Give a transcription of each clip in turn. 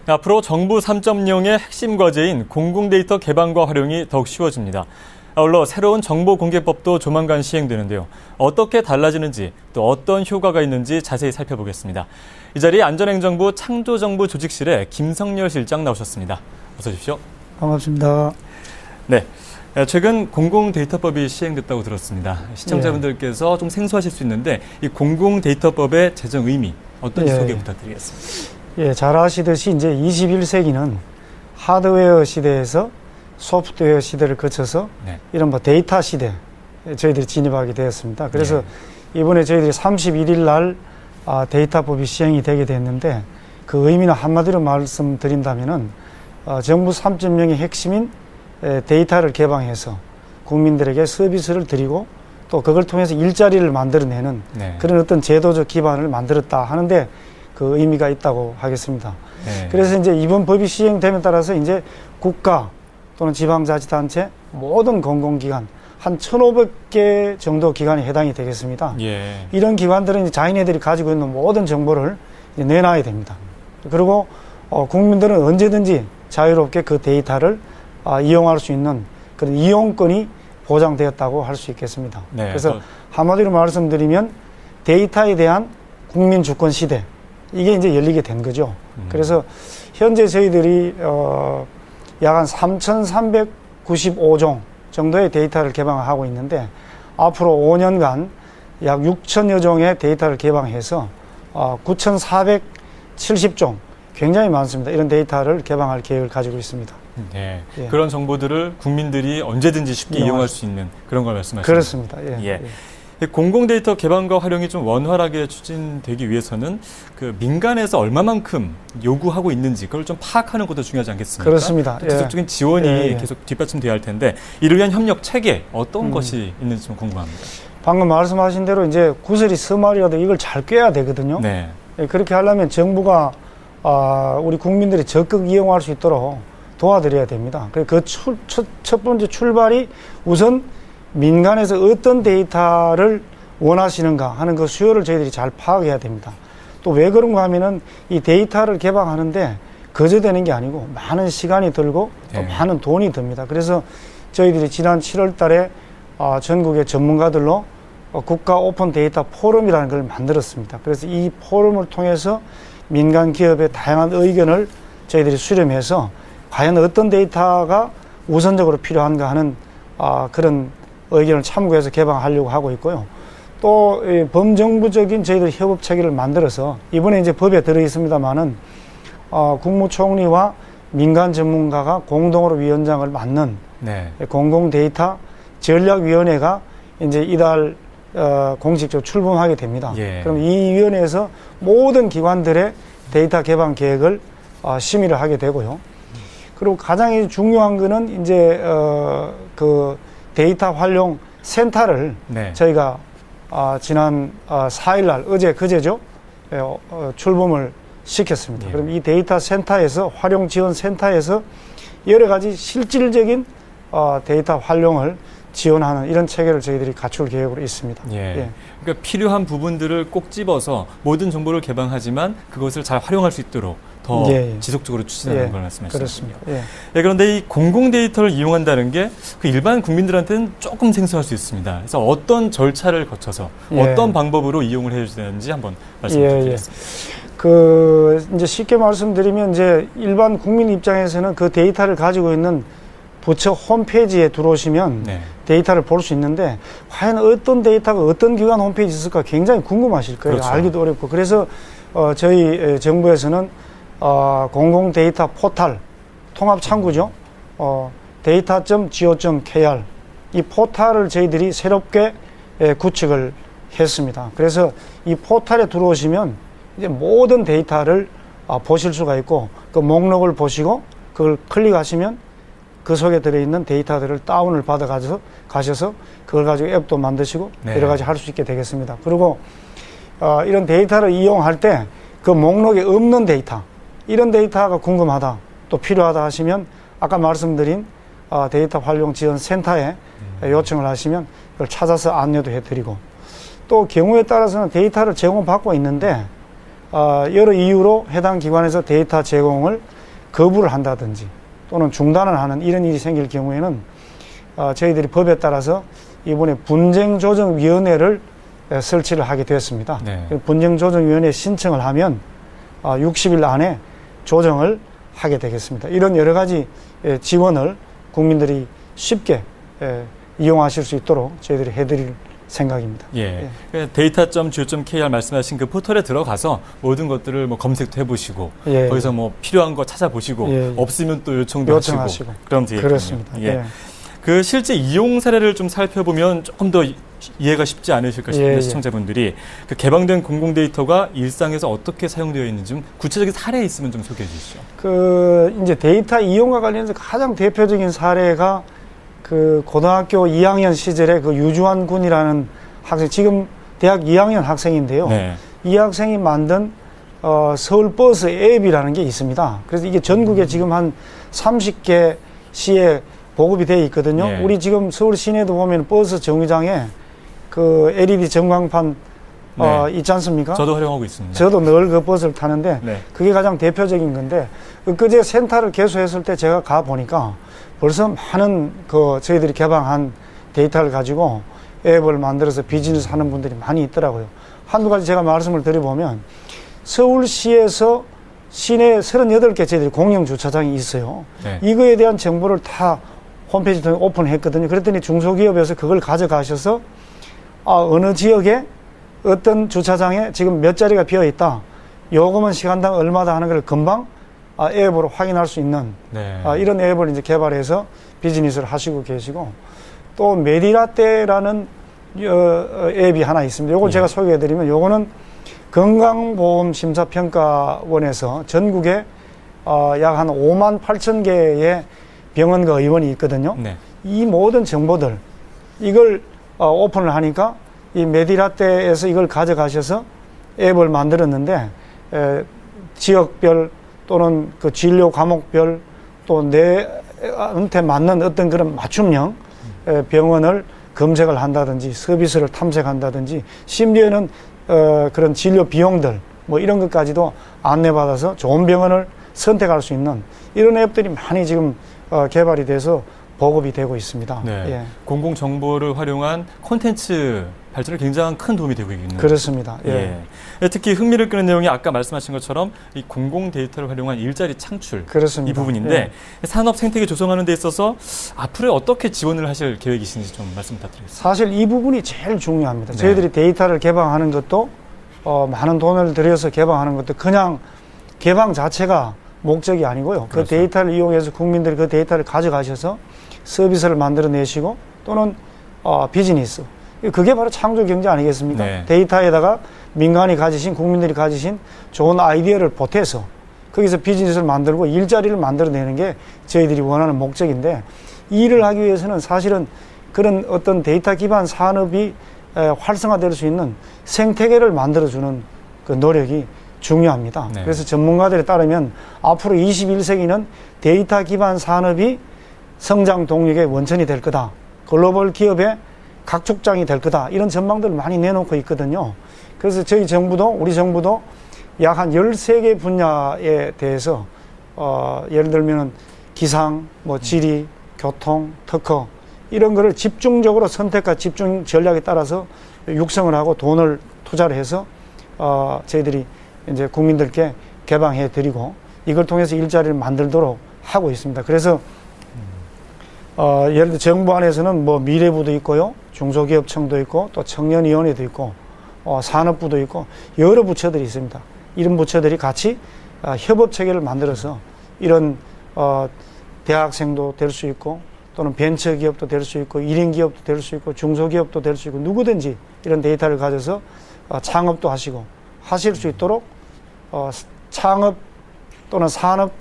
앞으로 정부 3.0의 핵심 과제인 공공데이터 개방과 활용이 더욱 쉬워집니다. 아울러 새로운 정보공개법도 조만간 시행되는데요. 어떻게 달라지는지 또 어떤 효과가 있는지 자세히 살펴보겠습니다. 이 자리에 안전행정부 창조정부조직실의 김성렬 실장 나오셨습니다. 어서 오십시오. 반갑습니다. 네. 최근 공공데이터법이 시행됐다고 들었습니다. 시청자분들께서 좀 생소하실 수 있는데 이 공공데이터법의 제정 의미 어떤지 소개 부탁드리겠습니다. 잘 아시듯이 이제 21세기는 하드웨어 시대에서 소프트웨어 시대를 거쳐서 이른바 데이터 시대 저희들이 진입하게 되었습니다. 그래서 이번에 저희들이 31일 날 데이터법이 시행이 되게 됐는데 그 의미는 한마디로 말씀드린다면은 정부 3.0의 핵심인 데이터를 개방해서 국민들에게 서비스를 드리고 또 그걸 통해서 일자리를 만들어내는 그런 어떤 제도적 기반을 만들었다 하는데 그 의미가 있다고 하겠습니다. 그래서 이제 이번 법이 시행됨에 따라서 이제 국가 또는 지방자치단체 모든 공공기관 한 1,500개 정도 기관이 해당이 되겠습니다. 이런 기관들은 이제 자기네들이 가지고 있는 모든 정보를 이제 내놔야 됩니다. 그리고 국민들은 언제든지 자유롭게 그 데이터를 이용할 수 있는 그런 이용권이 보장되었다고 할 수 있겠습니다. 그래서 한마디로 말씀드리면 데이터에 대한 국민 주권 시대 이게 이제 열리게 된 거죠. 그래서 현재 저희들이 약 한 3,395종 정도의 데이터를 개방하고 있는데 앞으로 5년간 약 6천여 종의 데이터를 개방해서 9,470종 굉장히 많습니다. 이런 데이터를 개방할 계획을 가지고 있습니다. 그런 정보들을 국민들이 언제든지 쉽게 이용할 수 있는 그런 걸 말씀하시는 그렇습니다. 공공데이터 개방과 활용이 좀 원활하게 추진되기 위해서는 그 민간에서 얼마만큼 요구하고 있는지 그걸 좀 파악하는 것도 중요하지 않겠습니까? 그렇습니다. 지속적인 지원이 계속 뒷받침돼야 할 텐데 이를 위한 협력 체계 어떤 것이 있는지 좀 궁금합니다. 방금 말씀하신 대로 이제 구슬이 서말이라도 이걸 잘 꿰야 되거든요. 그렇게 하려면 정부가 우리 국민들이 적극 이용할 수 있도록 도와드려야 됩니다. 그 첫 번째 출발이 우선 민간에서 어떤 데이터를 원하시는가 하는 그 수요를 저희들이 잘 파악해야 됩니다. 또 왜 그런가 하면은 이 데이터를 개방하는데 거저 되는 게 아니고 많은 시간이 들고 또 많은 돈이 듭니다. 그래서 저희들이 지난 7월 달에 전국의 전문가들로 국가 오픈 데이터 포럼이라는 걸 만들었습니다. 그래서 이 포럼을 통해서 민간 기업의 다양한 의견을 저희들이 수렴해서 과연 어떤 데이터가 우선적으로 필요한가 하는 그런 의견을 참고해서 개방하려고 하고 있고요. 또 범정부적인 저희들 협업 체계를 만들어서 이번에 이제 법에 들어 있습니다만은 국무총리와 민간 전문가가 공동으로 위원장을 맡는 공공데이터 전략위원회가 이제 이달 공식적으로 출범하게 됩니다. 그럼 이 위원회에서 모든 기관들의 데이터 개방 계획을 심의를 하게 되고요. 그리고 가장 중요한 거는 이제 그 데이터 활용 센터를 저희가 지난 4일 날 그제죠 출범을 시켰습니다. 그럼 이 데이터 센터에서 활용 지원 센터에서 여러 가지 실질적인 데이터 활용을 지원하는 이런 체계를 저희들이 갖출 계획으로 있습니다. 그러니까 필요한 부분들을 꼭 집어서 모든 정보를 개방하지만 그것을 잘 활용할 수 있도록 더 지속적으로 추진하는 걸 말씀하시죠. 그렇습니다. 그런데 이 공공데이터를 이용한다는 게 그 일반 국민들한테는 조금 생소할 수 있습니다. 그래서 어떤 절차를 거쳐서 어떤 방법으로 이용을 해야 되는지 한번 말씀해 주시겠습니다. 이제 쉽게 말씀드리면 이제 일반 국민 입장에서는 그 데이터를 가지고 있는 부처 홈페이지에 들어오시면 데이터를 볼 수 있는데 과연 어떤 데이터가 어떤 기관 홈페이지에 있을까 굉장히 궁금하실 거예요. 알기도 어렵고. 그래서 저희 정부에서는 공공 데이터 포털 통합 창구죠. data.go.kr 이 포털을 저희들이 새롭게 구축을 했습니다. 그래서 이 포털에 들어오시면 이제 모든 데이터를 보실 수가 있고 그 목록을 보시고 그걸 클릭하시면 그 속에 들어있는 데이터들을 다운을 받아 가셔서 그걸 가지고 앱도 만드시고 여러 가지 할 수 있게 되겠습니다. 그리고 이런 데이터를 이용할 때 그 목록에 없는 데이터 이런 데이터가 궁금하다 또 필요하다 하시면 아까 말씀드린 데이터 활용 지원 센터에 요청을 하시면 그걸 찾아서 안내도 해드리고 또 경우에 따라서는 데이터를 제공받고 있는데 여러 이유로 해당 기관에서 데이터 제공을 거부를 한다든지 또는 중단을 하는 이런 일이 생길 경우에는 저희들이 법에 따라서 이번에 분쟁조정위원회를 설치를 하게 되었습니다. 네. 분쟁조정위원회 신청을 하면 60일 안에 조정을 하게 되겠습니다. 이런 여러 가지 지원을 국민들이 쉽게 이용하실 수 있도록 저희들이 해드릴 생각입니다. 예. data.go.kr 말씀하신 그 포털에 들어가서 모든 것들을 뭐 검색도 해보시고 예. 거기서 뭐 필요한 거 찾아보시고 예. 없으면 또 요청도 하시고 그럼 되겠군요. 그렇습니다. 예. 예. 그 실제 이용 사례를 좀 살펴보면 조금 더 이해가 쉽지 않으실까 싶은데 예. 시청자분들이 그 개방된 공공 데이터가 일상에서 어떻게 사용되어 있는지 좀 구체적인 사례 있으면 좀 소개해 주시죠. 이제 데이터 이용과 관련해서 가장 대표적인 사례가 그 고등학교 2학년 시절에 그 유주환 군이라는 학생, 지금 대학 2학년 학생인데요. 네. 이 학생이 만든 서울버스 앱이라는 게 있습니다. 그래서 이게 전국에 지금 한 30개 시에 보급이 되어 있거든요. 네. 우리 지금 서울 시내도 보면 버스 정류장에 그 LED 전광판 네. 있지 않습니까? 저도 활용하고 있습니다. 저도 늘 그 버스를 타는데 네. 그게 가장 대표적인 건데 그제 센터를 개소했을 때 제가 가 보니까 벌써 많은 저희들이 개방한 데이터를 가지고 앱을 만들어서 비즈니스 하는 분들이 많이 있더라고요. 한두 가지 제가 말씀을 드려보면 서울시에서 시내 38개 저희들이 공영 주차장이 있어요. 네. 이거에 대한 정보를 다 홈페이지 통해 오픈했거든요. 그랬더니 중소기업에서 그걸 가져가셔서 어느 지역에 어떤 주차장에 지금 몇 자리가 비어 있다. 요금은 시간당 얼마다 하는 걸 금방 앱으로 확인할 수 있는 네. 이런 앱을 이제 개발해서 비즈니스를 하시고 계시고 또 메디라떼라는 앱이 하나 있습니다. 요걸 예. 제가 소개해드리면 요거는 건강보험심사평가원에서 전국에 약 한 5만 8천 개의 병원과 의원이 있거든요. 네. 이 모든 정보들 이걸 오픈을 하니까 이 메디라떼에서 이걸 가져가셔서 앱을 만들었는데 지역별 또는 그 진료 과목별 또 내한테 맞는 어떤 그런 맞춤형 병원을 검색을 한다든지 서비스를 탐색한다든지 심지어는 그런 진료 비용들 뭐 이런 것까지도 안내받아서 좋은 병원을 선택할 수 있는 이런 앱들이 많이 지금 개발이 돼서 보급이 되고 있습니다. 네. 예. 공공 정보를 활용한 콘텐츠 발전에 굉장히 큰 도움이 되고 있는. 그렇습니다. 예. 예. 특히 흥미를 끄는 내용이 아까 말씀하신 것처럼 이 공공 데이터를 활용한 일자리 창출 그렇습니다. 이 부분인데 예. 산업 생태계 조성하는 데 있어서 앞으로 어떻게 지원을 하실 계획이신지 좀 말씀 부탁드리겠습니다. 사실 이 부분이 제일 중요합니다. 네. 저희들이 데이터를 개방하는 것도 많은 돈을 들여서 개방하는 것도 그냥 개방 자체가 목적이 아니고요. 그렇죠. 그 데이터를 이용해서 국민들이 그 데이터를 가져가셔서 서비스를 만들어내시고 또는 비즈니스. 그게 바로 창조 경제 아니겠습니까? 네. 데이터에다가 민간이 가지신 국민들이 가지신 좋은 아이디어를 보태서 거기서 비즈니스를 만들고 일자리를 만들어내는 게 저희들이 원하는 목적인데 이 일을 하기 위해서는 사실은 그런 어떤 데이터 기반 산업이 활성화될 수 있는 생태계를 만들어주는 그 노력이 중요합니다. 네. 그래서 전문가들에 따르면 앞으로 21세기는 데이터 기반 산업이 성장 동력의 원천이 될 거다. 글로벌 기업의 각축장이 될 거다. 이런 전망들을 많이 내놓고 있거든요. 그래서 저희 정부도, 우리 정부도 약 한 13개 분야에 대해서, 예를 들면은 기상, 지리, 교통, 특허, 이런 거를 집중적으로 선택과 집중 전략에 따라서 육성을 하고 돈을 투자를 해서, 저희들이 이제 국민들께 개방해 드리고 이걸 통해서 일자리를 만들도록 하고 있습니다. 그래서 예를 들어 정부 안에서는 미래부도 있고요, 중소기업청도 있고 또 청년위원회도 있고 산업부도 있고 여러 부처들이 있습니다. 이런 부처들이 같이 협업 체계를 만들어서 이런 대학생도 될 수 있고 또는 벤처기업도 될 수 있고 1인 기업도 될 수 있고 중소기업도 될 수 있고 누구든지 이런 데이터를 가져서 창업도 하실 수 있도록 창업 또는 산업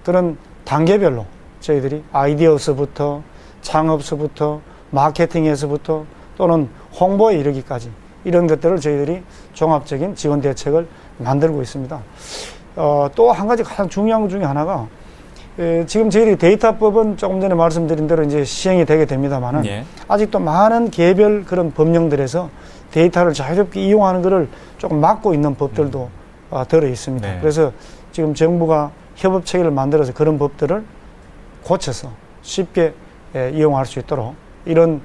그런 단계별로 저희들이 아이디어서부터 창업서부터 마케팅에서부터 또는 홍보에 이르기까지 이런 것들을 저희들이 종합적인 지원 대책을 만들고 있습니다. 또 한 가지 가장 중요한 것 중에 하나가 지금 저희들이 데이터법은 조금 전에 말씀드린 대로 이제 시행이 되게 됩니다만은 예. 아직도 많은 개별 그런 법령들에서 데이터를 자유롭게 이용하는 것을 조금 막고 있는 법들도 들어 있습니다. 네. 그래서 지금 정부가 협업 체계를 만들어서 그런 법들을 고쳐서 쉽게 이용할 수 있도록 이런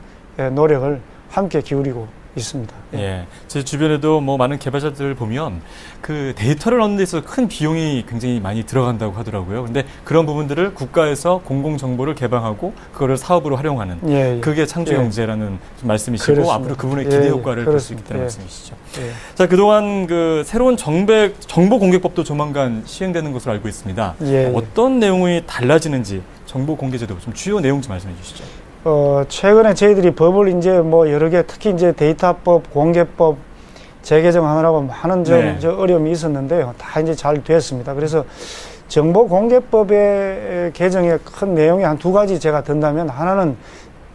노력을 함께 기울이고 있습니다. 예. 제 주변에도 뭐 많은 개발자들 보면 그 데이터를 얻는 데 있어서 큰 비용이 굉장히 많이 들어간다고 하더라고요. 근데 그런 부분들을 국가에서 공공정보를 개방하고 그거를 사업으로 활용하는 예, 예. 그게 창조경제라는 말씀이시고 그렇습니다. 앞으로 그분의 기대 예, 효과를 볼 수 있다는 예. 말씀이시죠. 예. 자, 그동안 그 새로운 정보공개법도 조만간 시행되는 것으로 알고 있습니다. 예, 예. 어떤 내용이 달라지는지 정보공개제도 좀 주요 내용 좀 말씀해 주시죠. 최근에 저희들이 법을 이제 뭐 여러 개, 특히 이제 데이터법, 공개법 재개정하느라고 많은 네. 어려움이 있었는데요. 다 이제 잘 됐습니다. 그래서 정보공개법의 개정의 큰 내용이 한 두 가지 제가 든다면, 하나는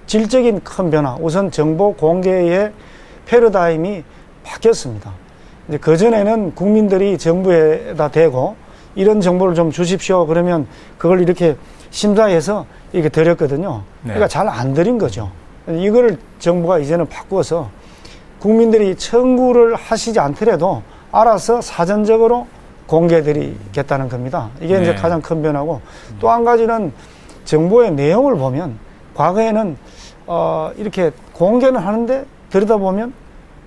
질적인 큰 변화. 우선 정보 공개의 패러다임이 바뀌었습니다. 이제 그전에는 국민들이 정부에다 대고 이런 정보를 좀 주십시오. 그러면 그걸 이렇게 심사해서 이렇게 드렸거든요. 네. 그러니까 잘 안 드린 거죠. 이거를 정부가 이제는 바꾸어서 국민들이 청구를 하시지 않더라도 알아서 사전적으로 공개드리겠다는 겁니다. 이게 네. 이제 가장 큰 변화고, 또 한 가지는 정보의 내용을 보면 과거에는 이렇게 공개는 하는데 들여다보면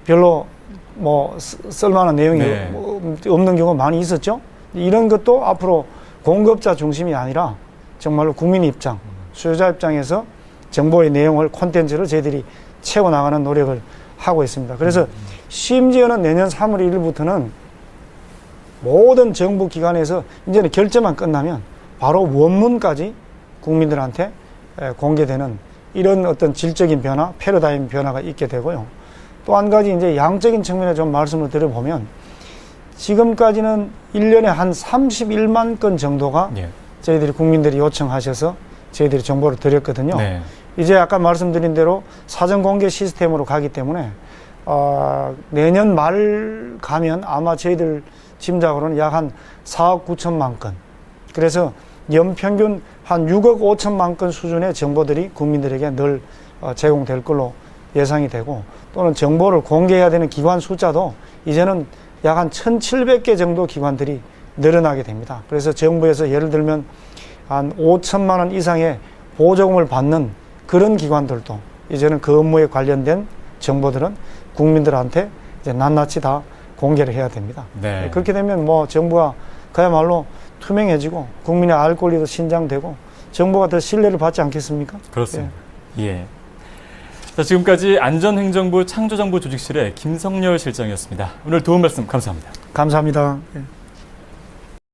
별로 뭐 쓸만한 내용이 네. 없는 경우가 많이 있었죠. 이런 것도 앞으로 공급자 중심이 아니라 정말로 국민 입장, 수요자 입장에서 정보의 내용을, 콘텐츠를 저희들이 채워나가는 노력을 하고 있습니다. 그래서 심지어는 내년 3월 1일부터는 모든 정부 기관에서 이제는 결제만 끝나면 바로 원문까지 국민들한테 공개되는 이런 어떤 질적인 변화, 패러다임 변화가 있게 되고요. 또 한 가지 이제 양적인 측면에 좀 말씀을 드려보면, 지금까지는 1년에 한 31만 건 정도가 예. 저희들이 국민들이 요청하셔서 저희들이 정보를 드렸거든요. 네. 이제 아까 말씀드린 대로 사전 공개 시스템으로 가기 때문에 내년 말 가면 아마 저희들 짐작으로는 약 한 4억 9천만 건. 그래서 연평균 한 6억 5천만 건 수준의 정보들이 국민들에게 늘 제공될 걸로 예상이 되고, 또는 정보를 공개해야 되는 기관 숫자도 이제는 약 한 1,700개 정도 기관들이 늘어나게 됩니다. 그래서 정부에서 예를 들면 한 5천만 원 이상의 보조금을 받는 그런 기관들도 이제는 그 업무에 관련된 정보들은 국민들한테 이제 낱낱이 다 공개를 해야 됩니다. 네. 그렇게 되면 뭐 정부가 그야말로 투명해지고 국민의 알 권리도 신장되고 정부가 더 신뢰를 받지 않겠습니까? 그렇습니다. 예. 자, 지금까지 안전행정부 창조정보조직실의 김성열 실장이었습니다. 오늘 도움 말씀 감사합니다. 감사합니다. 예.